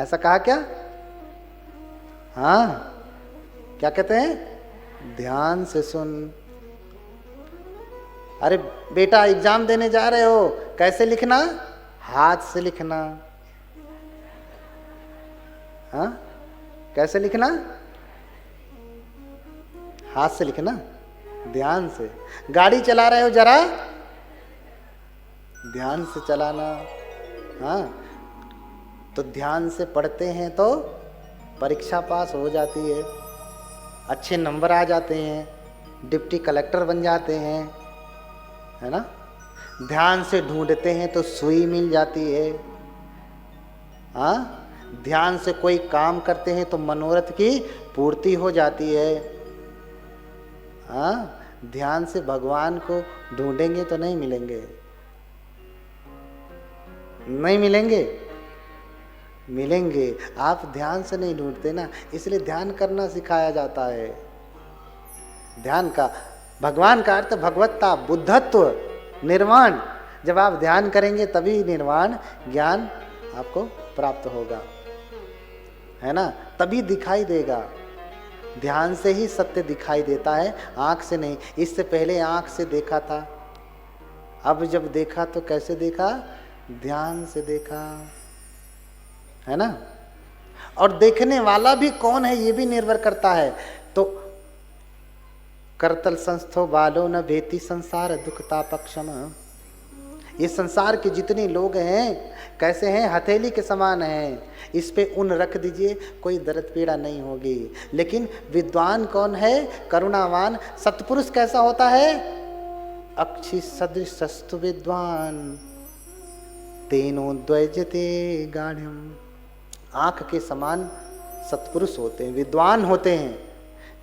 ऐसा कहा क्या? हाँ, क्या कहते हैं? ध्यान से सुन। अरे बेटा एग्जाम देने जा रहे हो, कैसे लिखना? हाथ से लिखना। हाँ, कैसे लिखना? हाथ से लिखना, ध्यान से। गाड़ी चला रहे हो, जरा ध्यान से चलाना। हाँ, तो ध्यान से पढ़ते हैं तो परीक्षा पास हो जाती है, अच्छे नंबर आ जाते हैं, डिप्टी कलेक्टर बन जाते हैं, है ना। ध्यान से ढूंढते हैं तो सुई मिल जाती है। हाँ, ध्यान से कोई काम करते हैं तो मनोरथ की पूर्ति हो जाती है। हाँ, ध्यान से भगवान को ढूंढेंगे तो नहीं मिलेंगे, नहीं मिलेंगे, मिलेंगे। आप ध्यान से नहीं ढूंढते ना, इसलिए ध्यान करना सिखाया जाता है। ध्यान का, भगवान का अर्थ भगवत्ता, बुद्धत्व, निर्वाण। जब आप ध्यान करेंगे तभी निर्वाण ज्ञान आपको प्राप्त होगा, है ना, तभी दिखाई देगा। ध्यान से ही सत्य दिखाई देता है, आंख से नहीं। इससे पहले आंख से देखा था, अब जब देखा तो कैसे देखा? ध्यान से देखा, है ना। और देखने वाला भी कौन है ये भी निर्भर करता है। तो करतल संस्थो बालो न भेति संसार दुख तापक्षम। ये संसार के जितने लोग हैं कैसे हैं? हथेली के समान हैं। इस पे ऊन रख दीजिए, कोई दर्द पीड़ा नहीं होगी। लेकिन विद्वान कौन है? करुणावान। सत्पुरुष कैसा होता है? अक्षि सदृश सस्तु विद्वान तेनो द्वैजते गाढ़्यम। आंख के समान सत्पुरुष होते हैं, विद्वान होते हैं।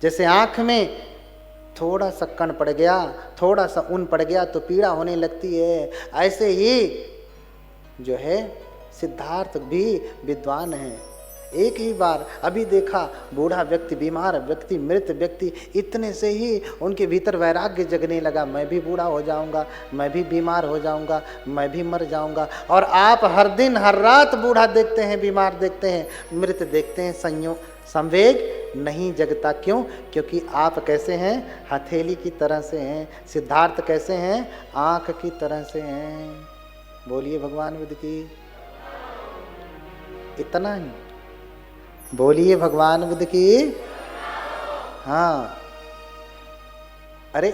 जैसे आंख में थोड़ा सा कण पड़ गया, थोड़ा सा ऊन पड़ गया तो पीड़ा होने लगती है, ऐसे ही जो है सिद्धार्थ भी विद्वान है। एक ही बार अभी देखा, बूढ़ा व्यक्ति, बीमार व्यक्ति, मृत व्यक्ति, इतने से ही उनके भीतर वैराग्य जगने लगा, मैं भी बूढ़ा हो जाऊंगा, मैं भी बीमार हो जाऊंगा, मैं भी मर जाऊंगा। और आप हर दिन हर रात बूढ़ा देखते हैं, बीमार देखते हैं, मृत देखते हैं, संवेग नहीं जगता। क्यों? क्योंकि आप कैसे हैं? हथेली की तरह से हैं। सिद्धार्थ कैसे हैं? आंख की तरह से हैं। बोलिए भगवान बुद्ध की। इतना ही बोलिए भगवान बुद्ध की। हाँ, अरे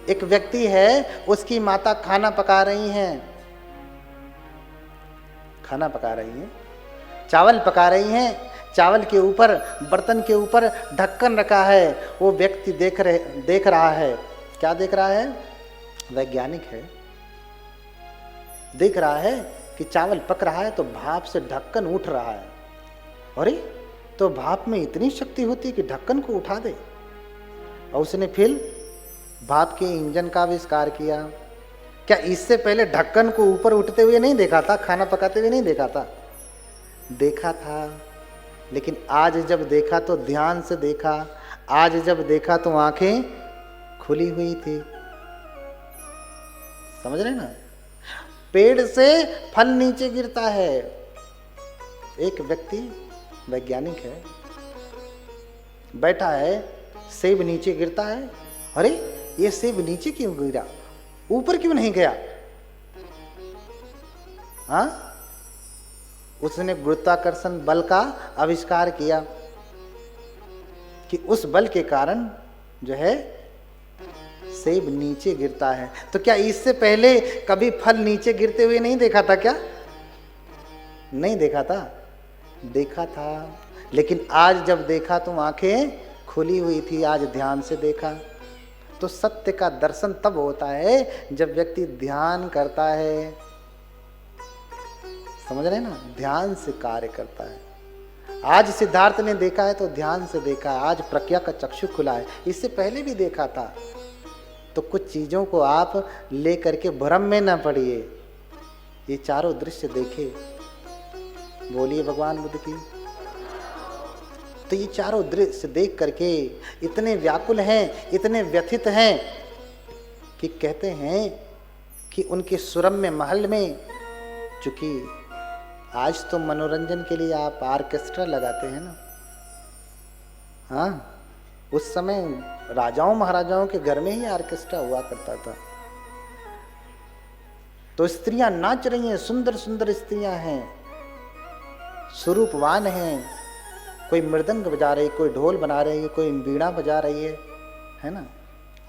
एक व्यक्ति है, उसकी माता खाना पका रही हैं, खाना पका रही हैं, चावल पका रही हैं। चावल के ऊपर, बर्तन के ऊपर ढक्कन रखा है। वो व्यक्ति देख रहा है। क्या देख रहा है? वैज्ञानिक है, देख रहा है कि चावल पक रहा है तो भाप से ढक्कन उठ रहा है। अरे, तो भाप में इतनी शक्ति होती है कि ढक्कन को उठा दे। और उसने फिर भाप के इंजन का आविष्कार किया। क्या इससे पहले ढक्कन को ऊपर उठते हुए नहीं देखा था? खाना पकाते हुए नहीं देखा था? देखा था, लेकिन आज जब देखा तो ध्यान से देखा। आज जब देखा तो आंखें खुली हुई थी। समझ रहे ना? पेड़ से फल नीचे गिरता है। एक व्यक्ति वैज्ञानिक है, बैठा है, सेब नीचे गिरता है। अरे, ये सेब नीचे क्यों गिरा? ऊपर क्यों नहीं गया? हाँ, उसने गुरुत्वाकर्षण बल का आविष्कार किया कि उस बल के कारण जो है सेब नीचे गिरता है। तो क्या इससे पहले कभी फल नीचे गिरते हुए नहीं देखा था? क्या नहीं देखा था? देखा था, लेकिन आज जब देखा तो आंखें खुली हुई थी। आज ध्यान से देखा। तो सत्य का दर्शन तब होता है जब व्यक्ति ध्यान करता है। समझ रहे ना? ध्यान से कार्य करता है। आज सिद्धार्थ ने देखा है तो ध्यान से देखा है। आज प्रज्ञा का चक्षु खुला है। इससे पहले भी देखा था। तो कुछ चीजों को आप ले करके भ्रम में न पड़िए। ये चारों दृश्य देखे। बोलिए भगवान बुद्ध की। तो ये चारों दृश्य देख करके इतने व्याकुल हैं, इतने व्यथित हैं कि कहते हैं कि उनके सुरम्य महल में, चूंकि आज तो मनोरंजन के लिए आप ऑर्केस्ट्रा लगाते हैं ना। हाँ, उस समय राजाओं महाराजाओं के घर में ही ऑर्केस्ट्रा हुआ करता था। तो स्त्रियां नाच रही हैं, सुंदर सुंदर स्त्रियां हैं, स्वरूपवान हैं। कोई मृदंग बजा रही, कोई ढोल बना रही है, कोई वीणा बजा रही है ना।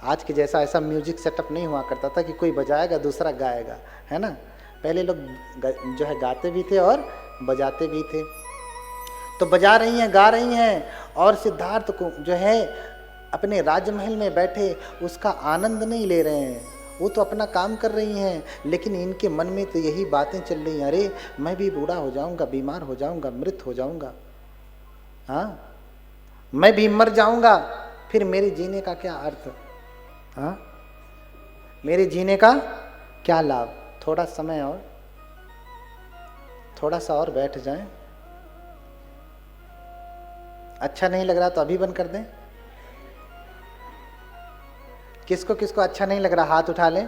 आज के जैसा ऐसा म्यूजिक सेटअप नहीं हुआ करता था कि कोई बजाएगा दूसरा गाएगा, है ना। पहले लोग जो है गाते भी थे और बजाते भी थे। तो बजा रही हैं, गा रही हैं, और सिद्धार्थ को जो है अपने राजमहल में बैठे उसका आनंद नहीं ले रहे हैं। वो तो अपना काम कर रही हैं, लेकिन इनके मन में तो यही बातें चल रही हैं, अरे मैं भी बूढ़ा हो जाऊंगा, बीमार हो जाऊंगा, मृत हो जाऊंगा, हाँ मैं भी मर जाऊंगा, फिर मेरे जीने का क्या अर्थ, हाँ मेरे जीने का क्या लाभ। थोड़ा समय और, थोड़ा सा और बैठ जाएं। अच्छा नहीं लग रहा तो अभी बंद कर दें। किसको किसको अच्छा नहीं लग रहा हाथ उठा लें।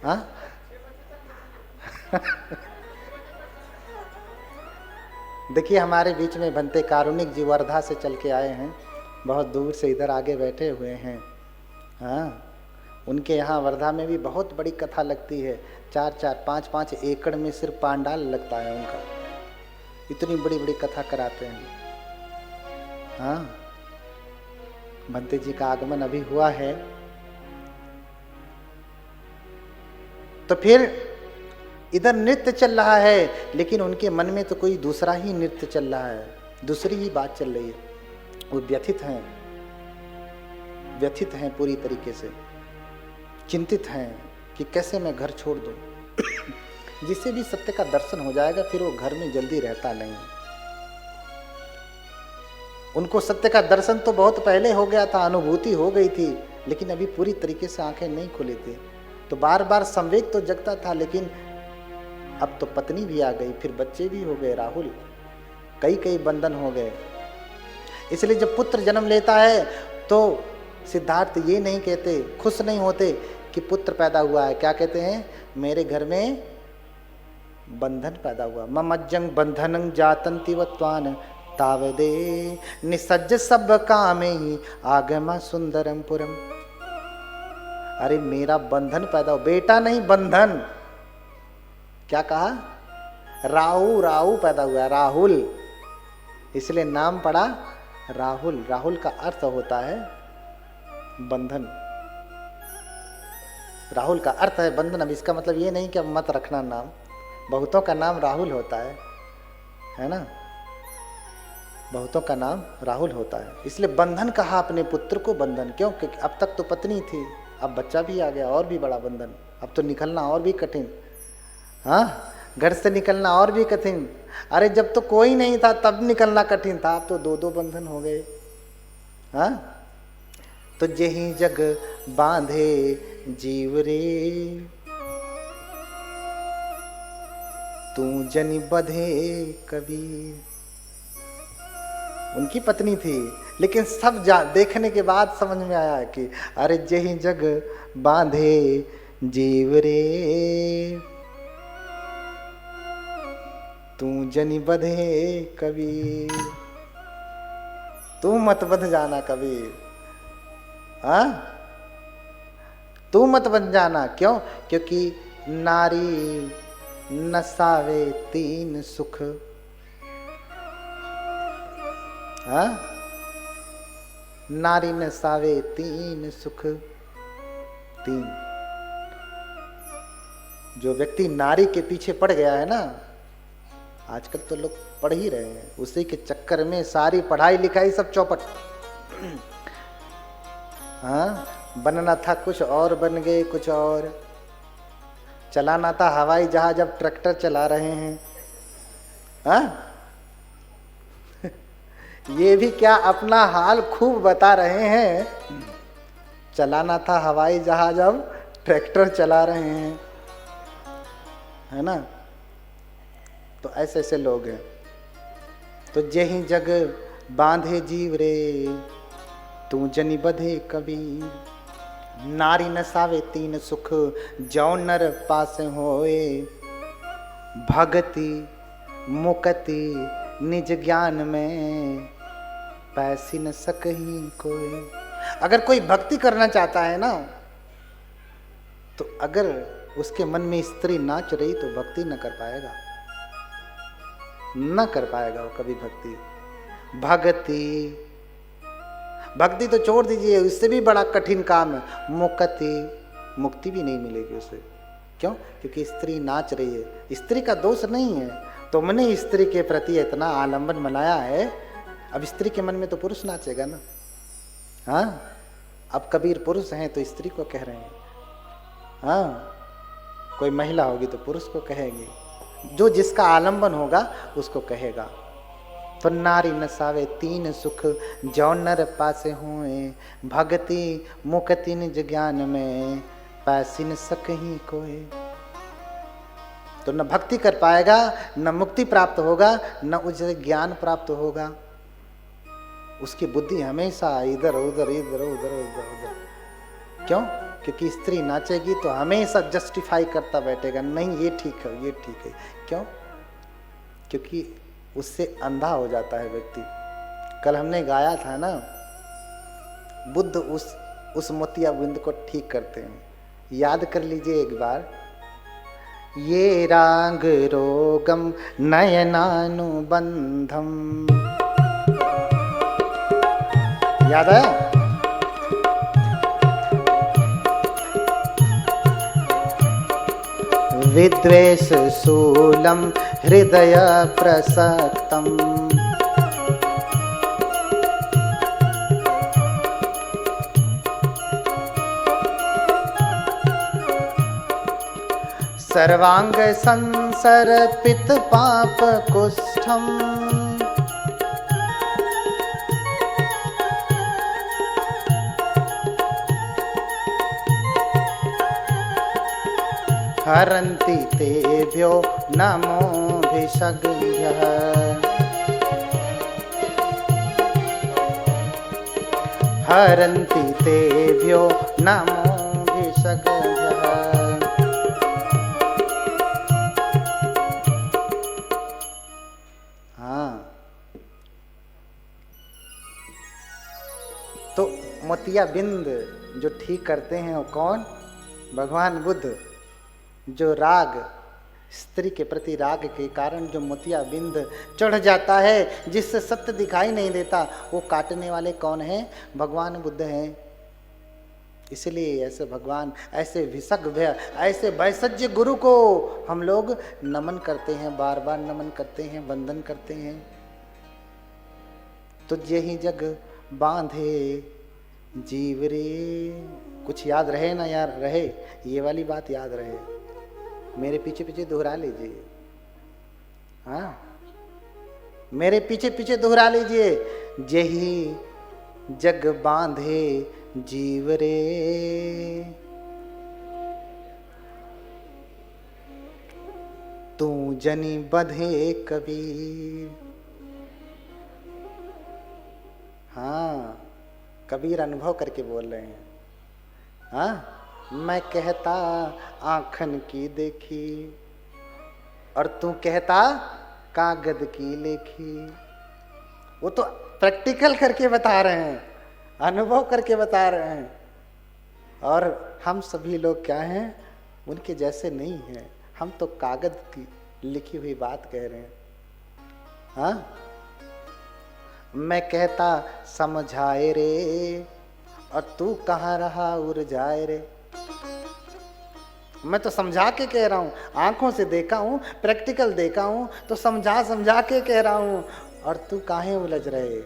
हाँ देखिए हमारे बीच में बनते कारुणिक जी वर्धा से चल के आए हैं, बहुत दूर से इधर आगे बैठे हुए हैं। हाँ, उनके यहाँ वर्धा में भी बहुत बड़ी कथा लगती है, 4-4, 5-5 एकड़ में सिर्फ पांडाल लगता है उनका, इतनी बड़ी बड़ी कथा कराते हैं। हाँ, भंते जी का आगमन अभी हुआ है। तो फिर इधर नृत्य चल रहा है, लेकिन उनके मन में तो कोई दूसरा ही नृत्य चल रहा है, दूसरी ही बात चल रही है। वो व्यथित हैं पूरी तरीके से, चिंतित हैं कि कैसे मैं घर छोड़ दूं। जिससे भी सत्य का दर्शन हो जाएगा फिर वो घर में जल्दी रहता नहीं। उनको सत्य का दर्शन तो बहुत पहले हो गया था, अनुभूति हो गई थी, लेकिन अभी पूरी तरीके से आंखें नहीं खुली थी। तो बार बार संवेग तो जगता था, लेकिन अब तो पत्नी भी आ गई, फिर बच्चे भी हो गए राहुल, कई बंधन हो गए। इसलिए जब पुत्र जन्म लेता है तो सिद्धार्थ ये नहीं कहते, खुश नहीं होते कि पुत्र पैदा हुआ है, क्या कहते हैं, मेरे घर में बंधन पैदा हुआ। ममज्जंग बंधनं जातंति वत्वान तावदे निसज्ज सब कामे ही आगमा सुंदरम पुरम। अरे मेरा बंधन पैदा हो, बेटा नहीं बंधन। क्या कहा, राहु पैदा हुआ, राहुल, इसलिए नाम पड़ा राहुल। राहुल का अर्थ होता है बंधन, राहुल का अर्थ है बंधन। अब इसका मतलब ये नहीं कि अब मत रखना नाम, बहुतों का नाम राहुल होता है ना, बहुतों का नाम राहुल होता है। इसलिए बंधन कहा अपने पुत्र को बंधन, क्यों, क्योंकि अब तक तो पत्नी थी, अब बच्चा भी आ गया, और भी बड़ा बंधन। अब तो निकलना और भी कठिन, हाँ घर से निकलना और भी कठिन। अरे जब तो कोई नहीं था तब निकलना कठिन था, अब तो 2-2 बंधन हो गए। हाँ, तो जेहि जग बांधे जीव रे, तू जनि बधे कबीर। उनकी पत्नी थी, लेकिन सब देखने के बाद समझ में आया कि अरे जेहि जग बांधे जीव रे, तू जनि बधे कबीर। तू मत बध जाना कबीर, हाँ तू मत बन जाना। क्यों, क्योंकि नारी नसावे 3 सुख। हाँ, नारी नसावे 3 सुख। 3, जो व्यक्ति नारी के पीछे पड़ गया है ना, आजकल तो लोग पढ़ ही रहे हैं, उसी के चक्कर में सारी पढ़ाई लिखाई सब चौपट। हाँ, बनना था कुछ और बन गए कुछ और, चलाना था हवाई जहाज अब ट्रैक्टर चला रहे हैं। हाँ ये भी क्या अपना हाल खूब बता रहे हैं, चलाना था हवाई जहाज अब ट्रैक्टर चला रहे हैं, है ना। तो ऐसे ऐसे लोग हैं। तो जेहि जग बांधे जीव रे, तू जनि बधे कबीर। नारी नसावे 3 सुख, जौ नर पास होए, भगति मुक्ति निज ज्ञान में, पैसी न सकही कोई। अगर कोई भक्ति करना चाहता है ना, तो अगर उसके मन में स्त्री नाच रही तो भक्ति न कर पाएगा, न कर पाएगा वो कभी भक्ति। भक्ति तो छोड़ दीजिए, उससे भी बड़ा कठिन काम है। मुक्ति भी नहीं मिलेगी उसे। क्यों? क्योंकि स्त्री नाच रही है। स्त्री का दोष नहीं है, तुमने स्त्री के प्रति इतना आलंबन बनाया है, अब स्त्री के मन में तो पुरुष नाचेगा ना। हाँ, अब कबीर पुरुष हैं तो स्त्री को कह रहे हैं। हाँ, कोई महिला होगी तो पुरुष को कहेगी, जो जिसका आलंबन होगा उसको कहेगा। तो नारी नसावे तीन सुख, जो नर पासे हुए, भक्ति मुक्ति निज ज्ञान में, पैसी न सकही कोई। तो न भक्ति कर पाएगा, न मुक्ति प्राप्त होगा, न उसे ज्ञान प्राप्त होगा। उसकी बुद्धि हमेशा इधर उधर इधर उधर उधर उधर। क्यों? क्योंकि स्त्री नाचेगी तो हमेशा जस्टिफाई करता बैठेगा, नहीं ये ठीक है, ये ठीक है। क्यों? क्योंकि उससे अंधा हो जाता है व्यक्ति। कल हमने गाया था ना, बुद्ध उस मोतिया बिंद को ठीक करते हैं। याद कर लीजिए एक बार। ये राग रोगम नयनानुबंधम, याद आया? विद्वेष शूलम हृदय प्रसक्तम, सर्वांग संसर्पित पाप कुष्ठम, हरन्ति तेभ्यो नमोऽभिषग्भ्यः, हरन्ति तेभ्यो नमोऽभिषग्भ्यः। हाँ, तो मोतिया बिंद जो ठीक करते हैं वो कौन? भगवान बुद्ध। जो राग, स्त्री के प्रति राग के कारण जो मोतिया बिंद चढ़ जाता है, जिससे सत्य दिखाई नहीं देता, वो काटने वाले कौन हैं? भगवान बुद्ध हैं। इसलिए ऐसे भगवान, ऐसे विशग्भ्य, ऐसे वैसज्य गुरु को हम लोग नमन करते हैं, बार बार नमन करते हैं, वंदन करते हैं। तो यही जग बांधे जीव रे। कुछ याद रहे ना यार, रहे, ये वाली बात याद रहे, मेरे पीछे पीछे दोहरा लीजिए। हाँ, मेरे पीछे पीछे दोहरा लीजिए। यही जग बांधे जीव रे, तू जनी बंधे कबीर। हाँ, कबीर अनुभव करके बोल रहे हैं। हाँ, मैं कहता आँखन की देखी, और तू कहता कागद की लेखी। वो तो प्रैक्टिकल करके बता रहे हैं, अनुभव करके बता रहे हैं। और हम सभी लोग क्या हैं? उनके जैसे नहीं हैं। हम तो कागज की लिखी हुई बात कह रहे हैं। हाँ, मैं कहता समझाए रे, और तू कहाँ रहा उड़ जाए रे। मैं तो समझा के कह रहा हूँ, आंखों से देखा हूँ, प्रैक्टिकल देखा हूँ, तो समझा समझा के कह रहा हूँ, और तू काहे उलझ रहे,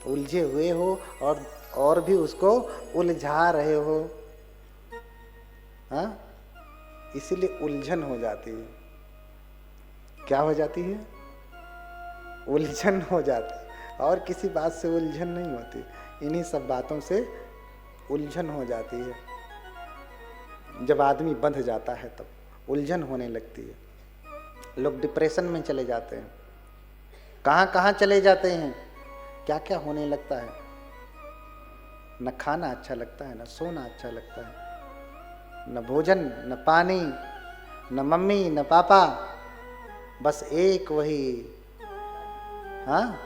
उलझे हुए हो, और भी उसको उलझा रहे हो। हाँ, इसीलिए उलझन हो जाती है। क्या हो जाती है? उलझन हो जाती है। और किसी बात से उलझन नहीं होती, इन्हीं सब बातों से उलझन हो जाती है। जब आदमी बंध जाता है तब उलझन होने लगती है। लोग डिप्रेशन में चले जाते हैं। कहाँ कहाँ चले जाते हैं, क्या क्या होने लगता है। न खाना अच्छा लगता है, न सोना अच्छा लगता है, न भोजन, न पानी, न मम्मी न पापा, बस एक वही। हाँ,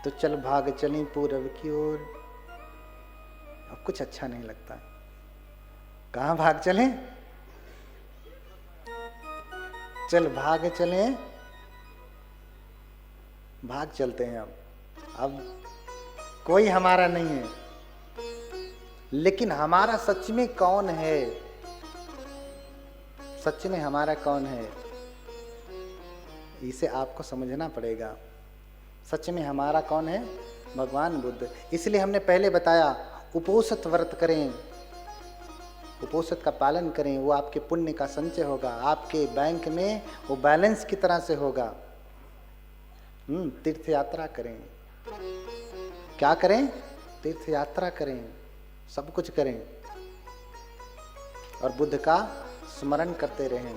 तो चल भाग चली पूरब की ओर। अब कुछ अच्छा नहीं लगता। कहाँ भाग चले? चल भाग चले, भाग चलते हैं। अब कोई हमारा नहीं है, लेकिन हमारा सच में कौन है? सच में हमारा कौन है, इसे आपको समझना पड़ेगा। सच में हमारा कौन है? भगवान बुद्ध। इसलिए हमने पहले बताया, उपोषित व्रत करें, उपोषित का पालन करें, वो आपके पुण्य का संचय होगा, आपके बैंक में वो बैलेंस की तरह से होगा। तीर्थ यात्रा करें। क्या करें? तीर्थ यात्रा करें, सब कुछ करें, और बुद्ध का स्मरण करते रहें,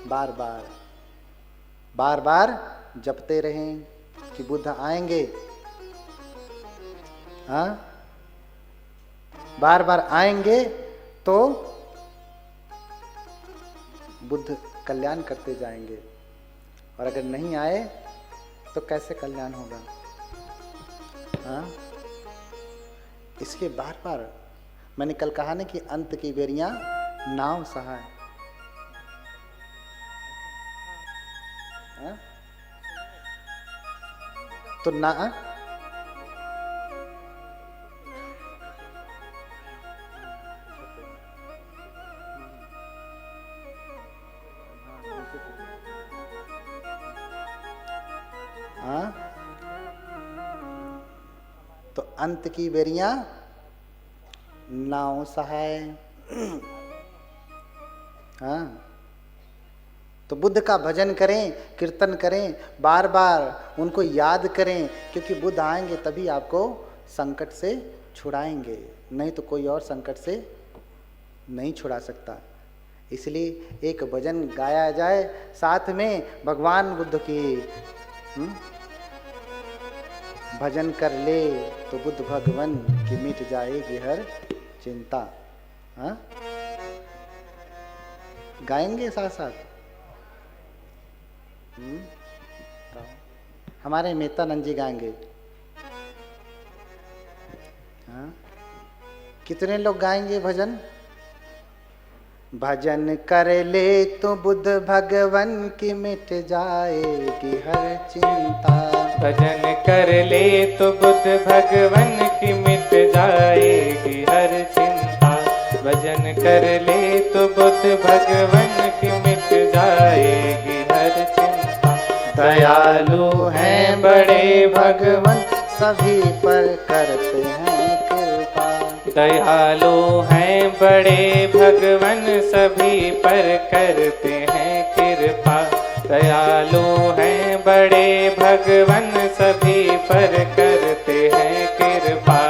बार बार बार बार जपते रहें कि बुद्ध आएंगे। हाँ, बार बार आएंगे तो बुद्ध कल्याण करते जाएंगे, और अगर नहीं आए तो कैसे कल्याण होगा? हाँ, इसलिए बार बार मैंने कल कहा ना कि अंत की बेरियां नाव सहाय। हाँ? तो ना हाँ, तो अंत की बेरियां नाव सहाय। हाँ, तो बुद्ध का भजन करें, कीर्तन करें, बार बार उनको याद करें, क्योंकि बुद्ध आएंगे तभी आपको संकट से छुड़ाएंगे, नहीं तो कोई और संकट से नहीं छुड़ा सकता। इसलिए एक भजन गाया जाए साथ में भगवान बुद्ध की। भजन कर ले तो बुद्ध भगवान की मिट जाएगी हर चिंता। हाँ, गाएंगे साथ साथ। हमारे मेहतानंद जी गाएंगे। हाँ, कितने लोग गाएंगे भजन? भजन कर ले तो बुद्ध भगवान की मिट जाएगी हर चिंता। भजन कर ले तो बुद्ध भगवान की मिट जाएगी हर चिंता। भजन कर ले तो बुद्ध भगवान की मिट जाएगी हर चिंता। दयालु हैं बड़े भगवान, सभी पर करते हैं कृपा। दयालु हैं बड़े भगवान, सभी पर करते हैं कृपा। दयालु हैं बड़े भगवान, सभी पर करते हैं कृपा।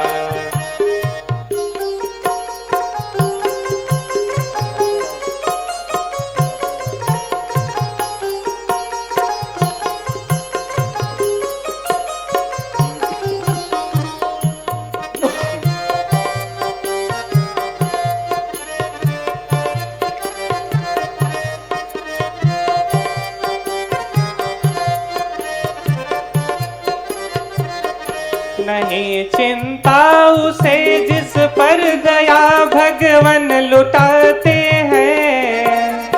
नहीं चिंता उसे जिस पर दया भगवान लुटाते हैं।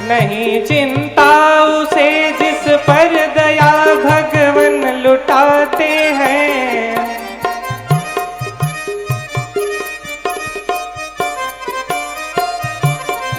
नहीं चिंता उसे जिस पर दया भगवान लुटाते हैं।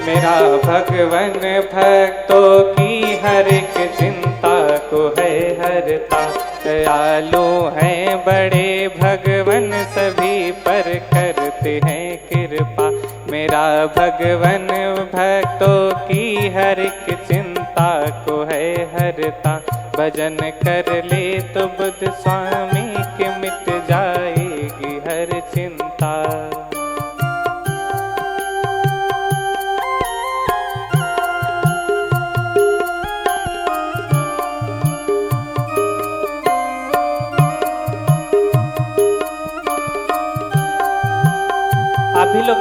मेरा भगवान भक्तों की हर एक चिंता को है हरता। दयालु हैं बड़े भगवान, सभी पर करते हैं कृपा। मेरा भगवान भक्तों की हर एक चिंता को है हरता। भजन कर ले तो बुद्ध स्वामी की मिट जाएगी हर चिंता।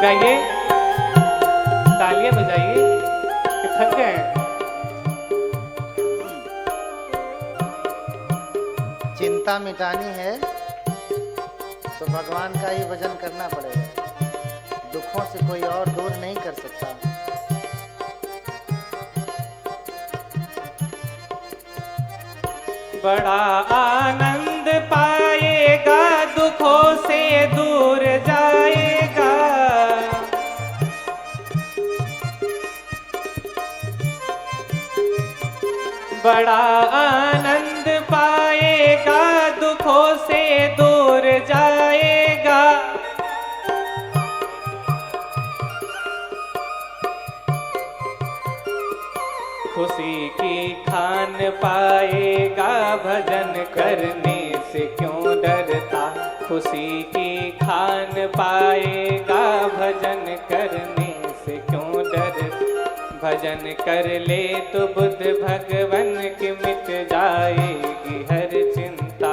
गाइए, तालियां बजाइए कि थक गए हैं? चिंता मिटानी है तो भगवान का ही भजन करना पड़ेगा, दुखों से कोई और दूर नहीं कर सकता। बड़ा आनंद पाएगा, दुखों से दूर जाएगा। बड़ा आनंद पाएगा, दुखों से दूर जाएगा। खुशी की खान पाएगा, भजन करने से क्यों डरता। खुशी की खान पाएगा, भजन करने से क्यों डरता। भजन कर ले तो बुद्ध भगवन की मिट जाएगी हर चिंता।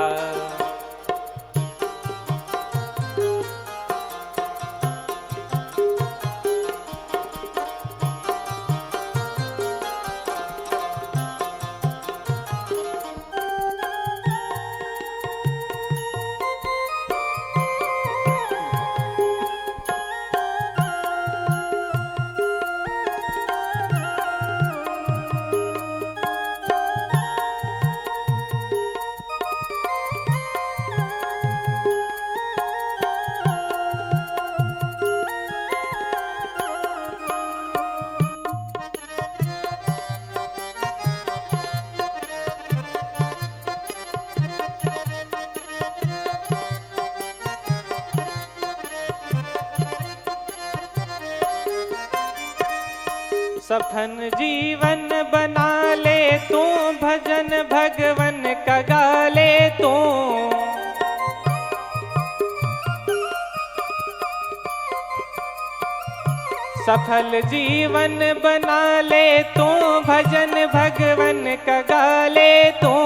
सफल जीवन बना ले तू, भजन भगवन का गा ले तू। सफल जीवन बना ले तू, भजन भगवन का गा ले तू।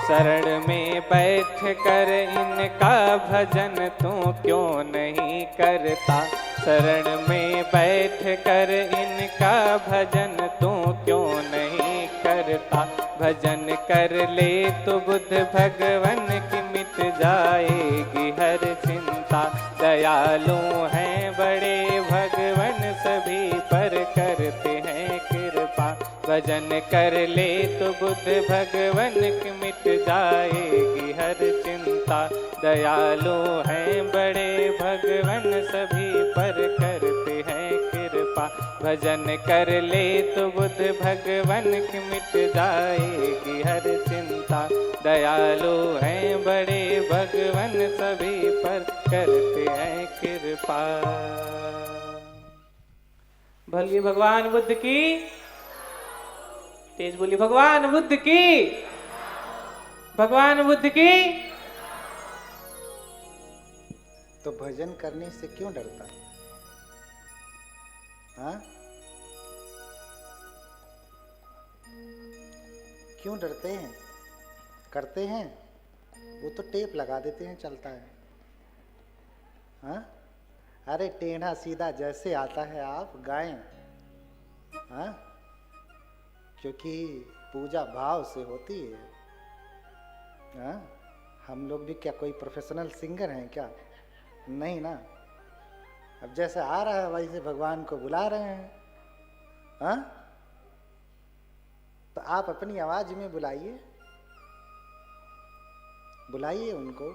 शरण में बैठ कर इनका भजन तू क्यों नहीं करता। शरण में बैठ कर इनका भजन तू क्यों नहीं करता। भजन कर ले तो बुद्ध भगवन की मिट जाएगी हर चिंता। दयालु हैं बड़े भगवन सभी पर करते हैं कृपा। भजन कर ले तो बुद्ध भगवन की मिट जाएगी हर चिंता। दयालु हैं बड़े भगवन सभी पर करते हैं कृपा। भजन कर ले तो बुद्ध भगवन की मिट जाएगी हर चिंता। दयालु हैं बड़े भगवन सभी पर करते हैं कृपा। भली भगवान बुद्ध की, तेज बोली भगवान बुद्ध की, भगवान बुद्ध की। तो भजन करने से क्यों डरता? हाँ, क्यों डरते हैं? करते हैं, वो तो टेप लगा देते हैं, चलता है। हाँ, अरे टेढ़ा सीधा जैसे आता है आप गाएं। हाँ, क्योंकि पूजा भाव से होती है। हाँ, हम लोग भी क्या कोई प्रोफेशनल सिंगर हैं क्या? नहीं ना। अब जैसे आ रहा है वैसे भगवान को बुला रहे हैं। हाँ, तो आप अपनी आवाज में बुलाइए, बुलाइए उनको।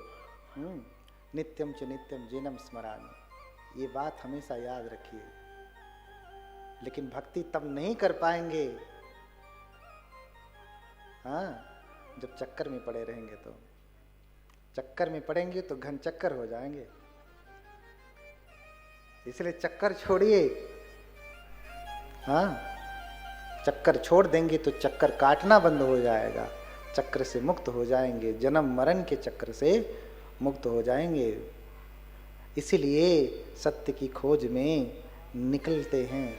नित्यम च नित्यम जीनम स्मरामि, ये बात हमेशा याद रखिए। लेकिन भक्ति तब नहीं कर पाएंगे, हाँ, जब चक्कर में पड़े रहेंगे। तो चक्कर में पड़ेंगे तो घन चक्कर हो जाएंगे। इसलिए चक्कर छोड़िए। हाँ, चक्कर छोड़ देंगे तो चक्कर काटना बंद हो जाएगा, चक्र से मुक्त हो जाएंगे, जन्म मरण के चक्र से मुक्त हो जाएंगे। इसीलिए सत्य की खोज में निकलते हैं।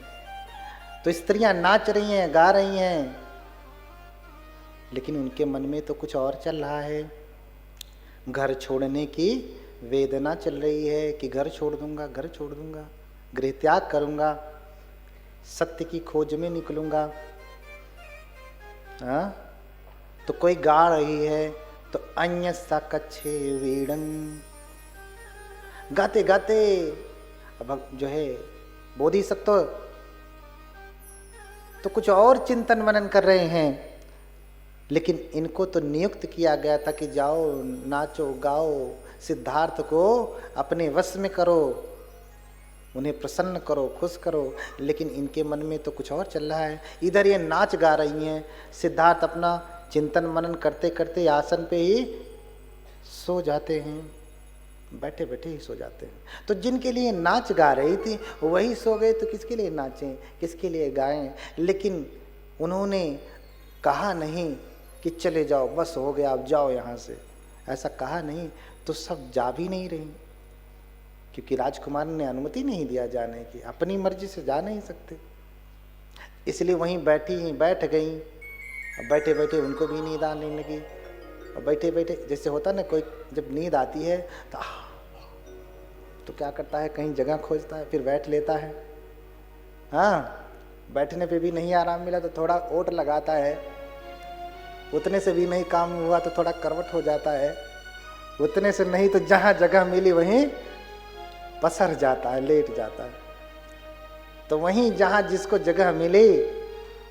तो स्त्रियां नाच रही हैं, गा रही हैं। लेकिन उनके मन में तो कुछ और चल रहा है। घर छोड़ने की वेदना चल रही है कि घर छोड़ दूंगा, घर छोड़ दूंगा, गृह त्याग करूंगा, सत्य की खोज में निकलूंगा। हाँ, तो कोई गा रही है तो अन्यसा कच्छे वीणं, गाते गाते अब जो है बोधिसत्व तो कुछ और चिंतन मनन कर रहे हैं, लेकिन इनको तो नियुक्त किया गया था कि जाओ नाचो गाओ, सिद्धार्थ को अपने वश में करो, उन्हें प्रसन्न करो, खुश करो। लेकिन इनके मन में तो कुछ और चल रहा है। इधर ये नाच गा रही हैं, सिद्धार्थ अपना चिंतन मनन करते करते आसन पे ही सो जाते हैं, बैठे बैठे ही सो जाते हैं। तो जिनके लिए नाच गा रही थी वही सो गए, तो किसके लिए नाचें, किसके लिए गाएं? लेकिन उन्होंने कहा नहीं कि चले जाओ, बस हो गया, आप जाओ यहाँ से, ऐसा कहा नहीं। तो सब जा भी नहीं रही, क्योंकि राजकुमार ने अनुमति नहीं दिया जाने की, अपनी मर्जी से जा नहीं सकते, इसलिए वहीं बैठ गई। बैठे बैठे उनको भी नींद आने लगी, और बैठे बैठे जैसे होता ना, कोई जब नींद आती है तो क्या करता है, कहीं जगह खोजता है, फिर बैठ लेता है। हाँ, बैठने पे भी नहीं आराम मिला तो थोड़ा ओट लगाता है, उतने से भी नहीं काम हुआ तो थोड़ा करवट हो जाता है, उतने से नहीं तो जहाँ जगह मिली वहीं पसर जाता है, लेट जाता है। तो वहीं जहाँ जिसको जगह मिली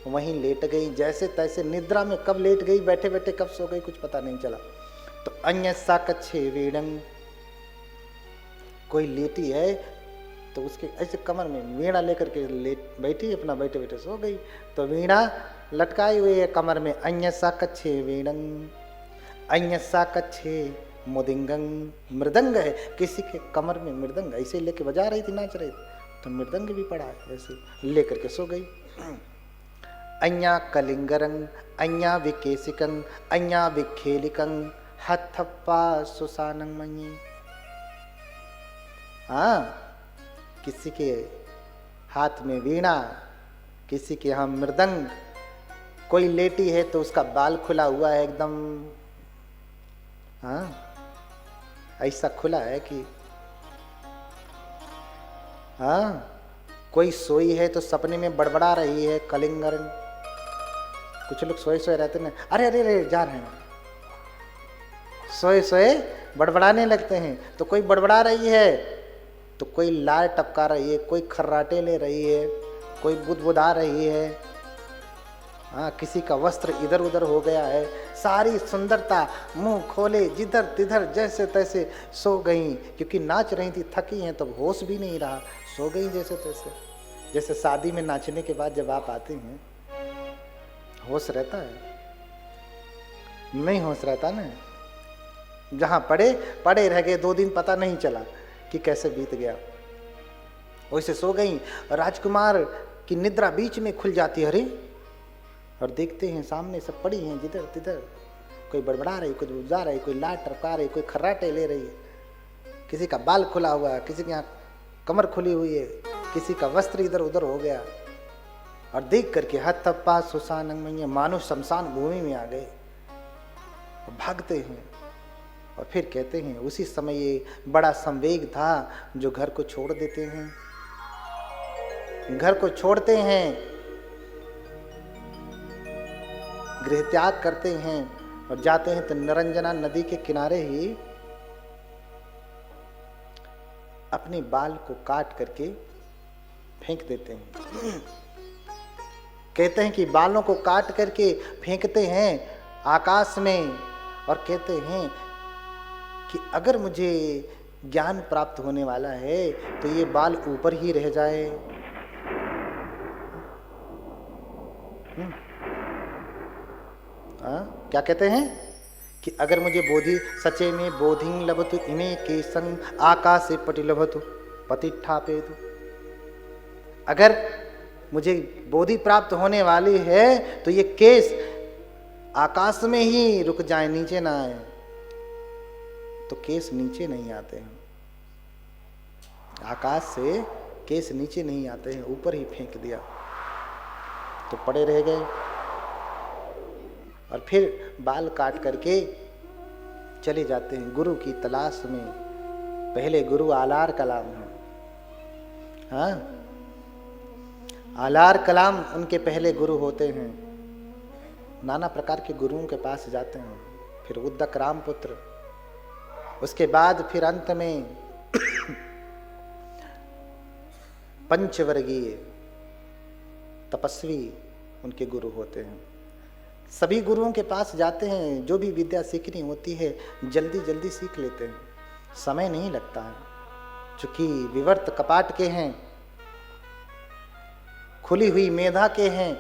वहीं लेट गई, जैसे तैसे निद्रा में कब लेट गई, बैठे बैठे कब सो गई, कुछ पता नहीं चला। तो अन्यसा कच्छे वीणं, कोई लेटी है तो उसके ऐसे कमर में वीणा लेकर के लेट बैठी, अपना बैठे बैठे सो गई। तो वीणा लटकाई हुई है कमर में, अन्यसा कच्छे वीणं, अन्यसा कच्छे मुदिंगं, मृदंग है, किसी के कमर में मृदंग ऐसे लेके बजा रही थी, नाच रही थी, तो मृदंग भी पड़ा है, ऐसे लेकर के सो गई। अन्या कलिंगरं, अन्या विकेसिकं, अन्या विखेलिकं, हथप्पा सुसानं मन्ये। हाँ, किसी के हाथ में वीणा, किसी के यहाँ मृदंग, कोई लेटी है तो उसका बाल खुला हुआ है एकदम, हाँ ऐसा खुला है कि, हाँ कोई सोई है तो सपने में बड़बड़ा रही है, कलिंगरन। कुछ लोग सोए सोए रहते ना, अरे अरे अरे जा रहे हैं, सोए सोए बड़बड़ाने लगते हैं। तो कोई बड़बड़ा रही है तो कोई लार टपका रही है, कोई खर्राटे ले रही है, कोई बुदबुदा रही है। हाँ, किसी का वस्त्र इधर उधर हो गया है, सारी सुंदरता मुंह खोले जिधर तिधर जैसे तैसे सो गई, क्योंकि नाच रही थी, थकी हैं, तब होश भी नहीं रहा, सो गई जैसे तैसे। जैसे शादी में नाचने के बाद जब आप आते हैं होश रहता है? नहीं होश रहता ना, जहाँ पड़े रह गए, 2 दिन पता नहीं चला कि कैसे बीत गया, वैसे सो गई। राजकुमार की निद्रा बीच में खुल जाती है, अरे, और देखते हैं सामने सब पड़ी हैं जिधर तिधर, कोई बड़बड़ा रही, कोई बुझा रही, कोई लाट टपका रही, कोई खर्राटे ले रही है, किसी का बाल खुला हुआ है, किसी के यहाँ कमर खुली हुई है, किसी का वस्त्र इधर उधर हो गया। और देख करके हथप्पा सुसानं मन्ये, मानो शमशान भूमि में आ गए, भागते हैं। और फिर कहते हैं उसी समय ये बड़ा संवेग था जो घर को छोड़ देते हैं, घर को छोड़ते हैं, गृह त्याग करते हैं और जाते हैं तो निरंजना नदी के किनारे ही अपने बाल को काट करके फेंक देते हैं। कहते हैं कि बालों को काट करके फेंकते हैं आकाश में, और कहते हैं कि अगर मुझे ज्ञान प्राप्त होने वाला है तो ये बाल ऊपर ही रह जाए। क्या कहते हैं कि अगर मुझे बोधि सचे में बोधिं लभतु इमे केशं आकाशे पटि लभतु पतिष्ठापेतु, अगर मुझे बोधि प्राप्त होने वाली है तो ये केस आकाश में ही रुक जाए, नीचे ना आए। तो केस नीचे नहीं आते हैं, आकाश से केस नीचे नहीं आते हैं, ऊपर ही फेंक दिया तो पड़े रह गए। और फिर बाल काट करके चले जाते हैं गुरु की तलाश में। पहले गुरु आलार कलाम है, हाँ, आलार कलाम उनके पहले गुरु होते हैं। नाना प्रकार के गुरुओं के पास जाते हैं, फिर उद्दक रामपुत्र, उसके बाद फिर अंत में पंचवर्गीय तपस्वी उनके गुरु होते हैं। सभी गुरुओं के पास जाते हैं, जो भी विद्या सीखनी होती है जल्दी जल्दी सीख लेते हैं, समय नहीं लगता है। चूंकि विवर्त कपाट के हैं, खुली हुई मेधा के हैं,